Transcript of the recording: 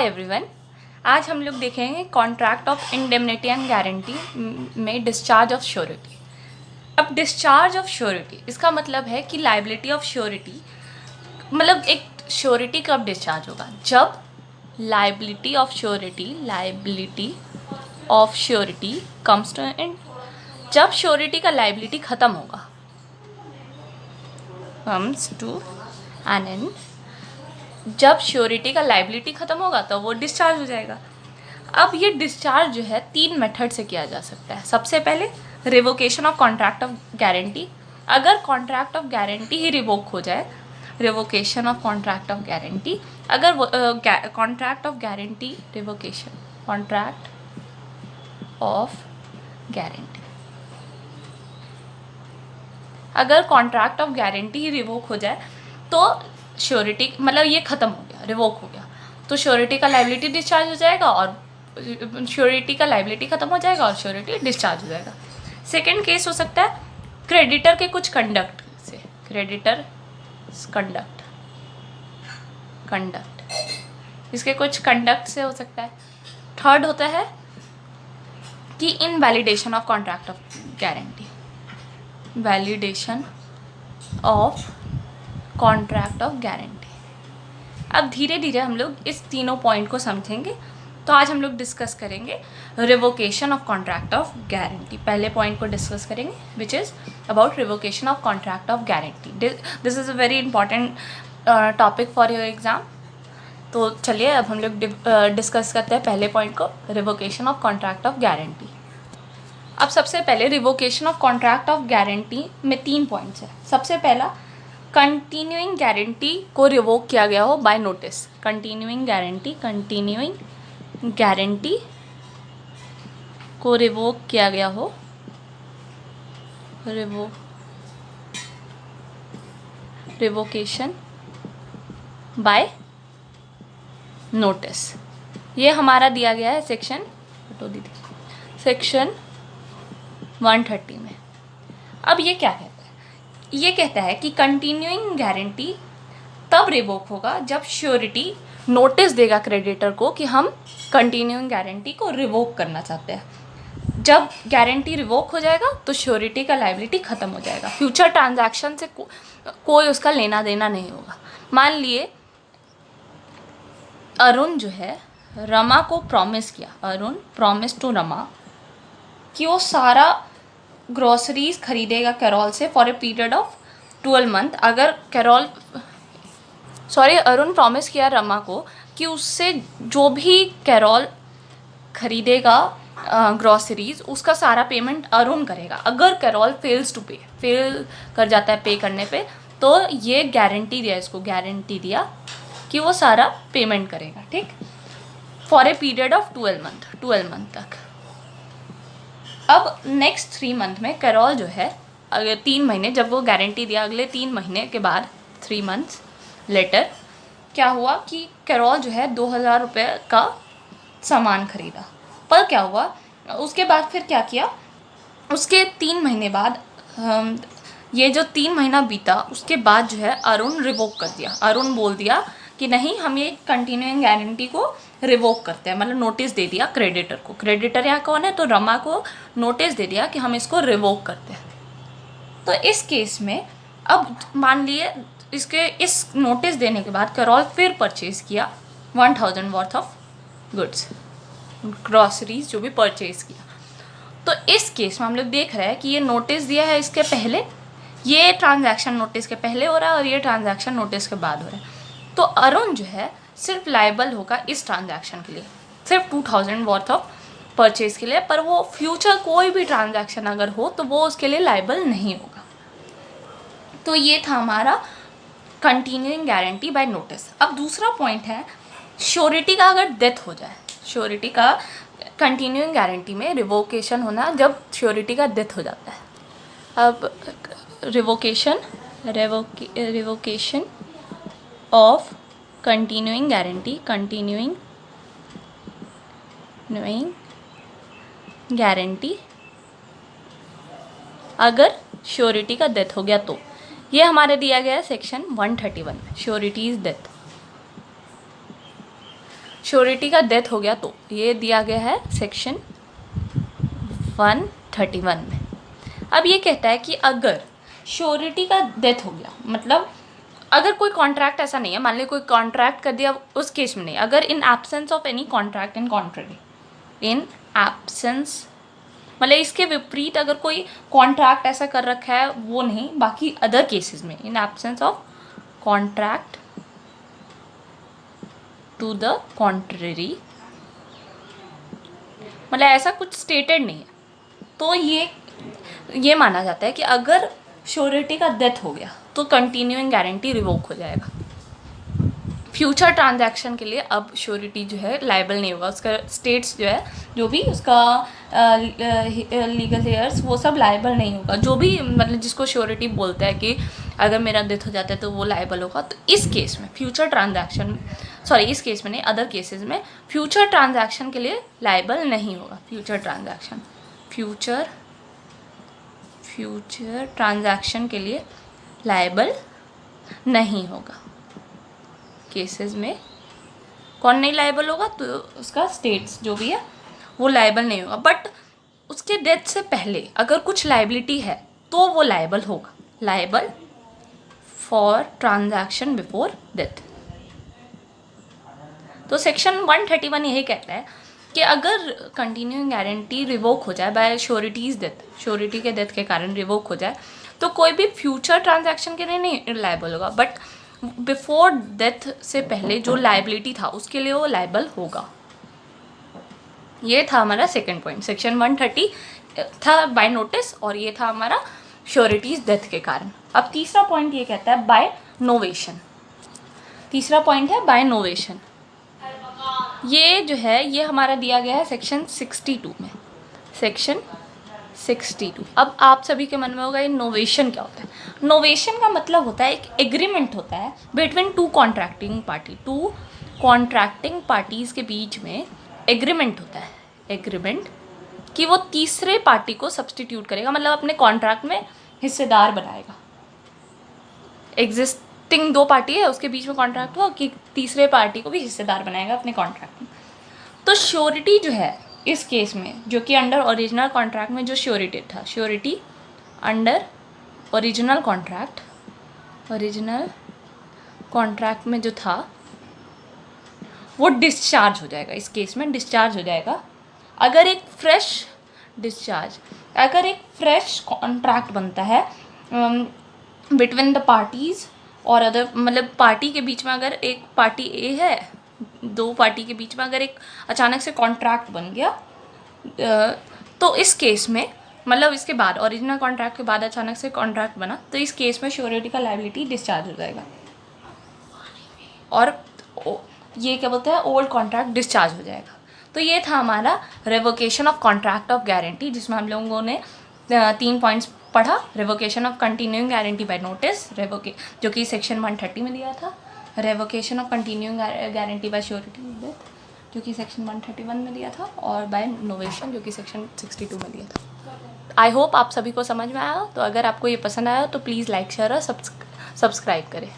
Hi everyone. आज हम लोग देखेंगे contract of indemnity and guarantee में डिस्चार्ज ऑफ श्योरिटी। अब डिस्चार्ज ऑफ श्योरिटी इसका मतलब है कि लाइबिलिटी ऑफ श्योरिटी, मतलब एक श्योरिटी कब डिस्चार्ज होगा, जब liability of surety comes to end, जब श्योरिटी का लाइबिलिटी ख़त्म होगा, कम्स टू एन एंड, जब श्योरिटी का लाइबिलिटी ख़त्म होगा तो वो डिस्चार्ज हो जाएगा। अब ये डिस्चार्ज जो है 3 मेथड से किया जा सकता है। सबसे पहले revocation of contract of guarantee, अगर कॉन्ट्रैक्ट ऑफ गारंटी ही रिवोक हो जाए, revocation of contract of guarantee, अगर contract of guarantee revocation, contract of guarantee, अगर कॉन्ट्रैक्ट ऑफ गारंटी ही रिवोक हो जाए तो श्योरिटी, मतलब ये ख़त्म हो गया, रिवोक हो गया, तो श्योरिटी का लाइबिलिटी डिस्चार्ज हो जाएगा और श्योरिटी का लाइबिलिटी ख़त्म हो जाएगा और श्योरिटी डिस्चार्ज हो जाएगा। सेकंड केस हो सकता है क्रेडिटर के कुछ कंडक्ट से, क्रेडिटर कंडक्ट इसके कुछ कंडक्ट से हो सकता है। थर्ड होता है कि invalidation of contract of guarantee, validation of contract of guarantee. अब धीरे धीरे हम लोग इस तीनों पॉइंट को समझेंगे। तो आज हम लोग डिस्कस करेंगे revocation of contract of guarantee. पहले पॉइंट को डिस्कस करेंगे which is about revocation of contract of guarantee. This is a very important topic for your exam. तो चलिए अब हम लोग डिस्कस करते हैं पहले पॉइंट को, revocation of contract of guarantee. अब सबसे पहले revocation of contract of guarantee में 3 पॉइंट्स हैं। सबसे पहला, कंटिन्यूइंग गारंटी को रिवोक किया गया हो बाय नोटिस, कंटिन्यूइंग गारंटी को रिवोक किया गया हो, रिवोकेशन बाय नोटिस। ये हमारा दिया गया है सेक्शन 130 में। अब ये क्या कहता है, ये कहता है कि कंटिन्यूइंग गारंटी तब रिवोक होगा जब श्योरिटी नोटिस देगा क्रेडिटर को कि हम कंटिन्यूइंग गारंटी को रिवोक करना चाहते हैं। जब गारंटी रिवोक हो जाएगा तो श्योरिटी का लाइबिलिटी ख़त्म हो जाएगा, फ्यूचर ट्रांजैक्शन से कोई उसका लेना देना नहीं होगा। मान लिए अरुण जो है रमा को प्रॉमिस किया, अरुण प्रॉमिस टू रमा कि वो सारा ग्रॉसरीज खरीदेगा कैरोल से for a period of 12 month. अगर अरुण प्रॉमिस किया रमा को कि उससे जो भी कैरोल खरीदेगा ग्रॉसरीज, उसका सारा पेमेंट अरुण करेगा। अगर कैरोल फेल कर जाता है पे करने पे, तो ये गारंटी दिया, इसको गारंटी दिया कि वो सारा पेमेंट करेगा, ठीक, for a period of 12 month तक। अब नेक्स्ट 3 मंथ में कैरोल जो है, अगर 3 महीने, जब वो गारंटी दिया, अगले 3 महीने के बाद 3 मंथ्स लेटर क्या हुआ कि कैरोल जो है 2000 रुपये का सामान खरीदा। पर क्या हुआ, उसके बाद फिर क्या किया, उसके 3 महीने बाद, ये जो 3 महीना बीता उसके बाद जो है अरुण रिवोक कर दिया। अरुण बोल दिया कि नहीं, हम ये कंटिन्यूइंग गारंटी को रिवोक करते हैं, मतलब नोटिस दे दिया क्रेडिटर को। क्रेडिटर यहाँ कौन है, तो रमा को नोटिस दे दिया कि हम इसको रिवोक करते हैं। तो इस केस में अब मान लिए इसके इस नोटिस देने के बाद कैरोल फिर परचेज़ किया 1000 वर्थ ऑफ गुड्स, ग्रॉसरीज जो भी परचेज़ किया। तो इस केस में हम लोग देख रहे हैं कि ये नोटिस दिया है इसके पहले, ये ट्रांजैक्शन नोटिस के पहले हो रहा है और ये ट्रांजैक्शन नोटिस के बाद हो रहा है। तो अरुण जो है सिर्फ लायबल होगा इस ट्रांजैक्शन के लिए, सिर्फ 2000 वर्थ ऑफ परचेज़ के लिए, पर वो फ्यूचर कोई भी ट्रांजैक्शन अगर हो तो वो उसके लिए लायबल नहीं होगा। तो ये था हमारा कंटिन्यूइंग गारंटी बाय नोटिस। अब दूसरा पॉइंट है श्योरिटी का अगर डेथ हो जाए, श्योरिटी का कंटिन्यूइंग गारंटी में रिवोकेशन होना जब श्योरिटी का डेथ हो जाता है। अब रिवोकेशन ऑफ कंटिन्यूइंग गारंटी अगर श्योरिटी का डेथ हो गया तो, ये हमारे दिया गया है सेक्शन 131 में, श्योरिटी इज डेथ। श्योरिटी का डेथ हो गया तो ये दिया गया है सेक्शन 131 में। अब ये कहता है कि अगर श्योरिटी का डेथ हो गया, मतलब अगर कोई कॉन्ट्रैक्ट ऐसा नहीं है, मान ली कोई कॉन्ट्रैक्ट कर दिया, उस केस में नहीं, अगर इन absence of any contract in contrary, in absence मतलब इसके विपरीत अगर कोई कॉन्ट्रैक्ट ऐसा कर रखा है वो नहीं, बाकी अदर केसेस में in absence of contract to the contrary, मतलब ऐसा कुछ स्टेटेड नहीं है, तो ये माना जाता है कि अगर श्योरिटी का डेथ हो गया तो कंटिन्यूइंग गारंटी रिवोक हो जाएगा। फ्यूचर ट्रांजैक्शन के लिए अब श्योरिटी जो है लायबल नहीं होगा, उसका स्टेट्स जो है, जो भी उसका लीगल हेयर्स वो सब लायबल नहीं होगा, जो भी मतलब जिसको श्योरिटी बोलता है कि अगर मेरा डेथ हो जाता है तो वो लायबल होगा। तो इस केस में फ्यूचर ट्रांजैक्शन, सॉरी इस केस में नहीं, अदर केसेस में फ्यूचर ट्रांजैक्शन के लिए लायबल नहीं होगा। फ्यूचर ट्रांजैक्शन के लिए लायबल नहीं होगा। केसेस में कौन नहीं लायबल होगा, तो उसका स्टेट्स जो भी है वो लायबल नहीं होगा, बट उसके डेथ से पहले अगर कुछ लायबिलिटी है तो वो लायबल होगा, liable for transaction before death. तो सेक्शन 131 यही कहता है कि अगर कंटिन्यूइंग गारंटी रिवोक हो जाए बाय श्योरिटीज डेथ, श्योरिटी के डेथ के कारण रिवोक हो जाए, तो कोई भी फ्यूचर ट्रांजैक्शन के लिए नहीं लायबल होगा, बट बिफोर डेथ से पहले जो लायबिलिटी था उसके लिए वो लायबल होगा। ये था हमारा सेकंड पॉइंट, सेक्शन 130 था बाय नोटिस, और ये था हमारा श्योरिटीज डेथ के कारण। अब तीसरा पॉइंट ये कहता है बाय नोवेशन। तीसरा पॉइंट है बाय नोवेशन। ये जो है ये हमारा दिया गया है सेक्शन 62 में, सेक्शन 62। अब आप सभी के मन में होगा ये नोवेशन क्या होता है। नोवेशन का मतलब होता है एक एग्रीमेंट होता है बिटवीन टू कॉन्ट्रैक्टिंग पार्टीज़ के बीच में एग्रीमेंट होता है, एग्रीमेंट कि वो तीसरे पार्टी को सब्सटीट्यूट करेगा, मतलब अपने कॉन्ट्रैक्ट में हिस्सेदार बनाएगा। एग्जिस्टिंग दो पार्टी है उसके बीच में कॉन्ट्रैक्ट हुआ कि तीसरे पार्टी को भी हिस्सेदार बनाएगा अपने कॉन्ट्रैक्ट में। तो श्योरिटी जो है इस केस में, जो कि अंडर ओरिजिनल कॉन्ट्रैक्ट में जो श्योरिटी था, श्योरिटी अंडर ओरिजिनल कॉन्ट्रैक्ट में जो था वो डिस्चार्ज हो जाएगा। इस केस में डिस्चार्ज हो जाएगा अगर एक फ्रेश कॉन्ट्रैक्ट बनता है बिटवीन द पार्टीज़ और अदर, मतलब पार्टी के बीच में अगर एक पार्टी ए है, दो पार्टी के बीच में अगर एक अचानक से कॉन्ट्रैक्ट बन गया, तो इस केस में मतलब इसके बाद ओरिजिनल कॉन्ट्रैक्ट के बाद अचानक से कॉन्ट्रैक्ट बना, तो इस केस में श्योरिटी का लायबिलिटी डिस्चार्ज हो जाएगा और ये क्या बोलते हैं, ओल्ड कॉन्ट्रैक्ट डिस्चार्ज हो जाएगा। तो ये था हमारा revocation of contract of guarantee, जिसमें हम लोगों ने 3 पॉइंट्स पढ़ा। Revocation of continuing guarantee bye notice, जो कि सेक्शन 130 में दिया था। Revocation of continuing guarantee bye surety death, जो कि सेक्शन 131 में दिया था, और बाय नोवेशन जो कि सेक्शन 62 में दिया था। आई होप आप सभी को समझ में आया। तो अगर आपको ये पसंद आया तो प्लीज़ लाइक शेयर और सब्सक्राइब करें।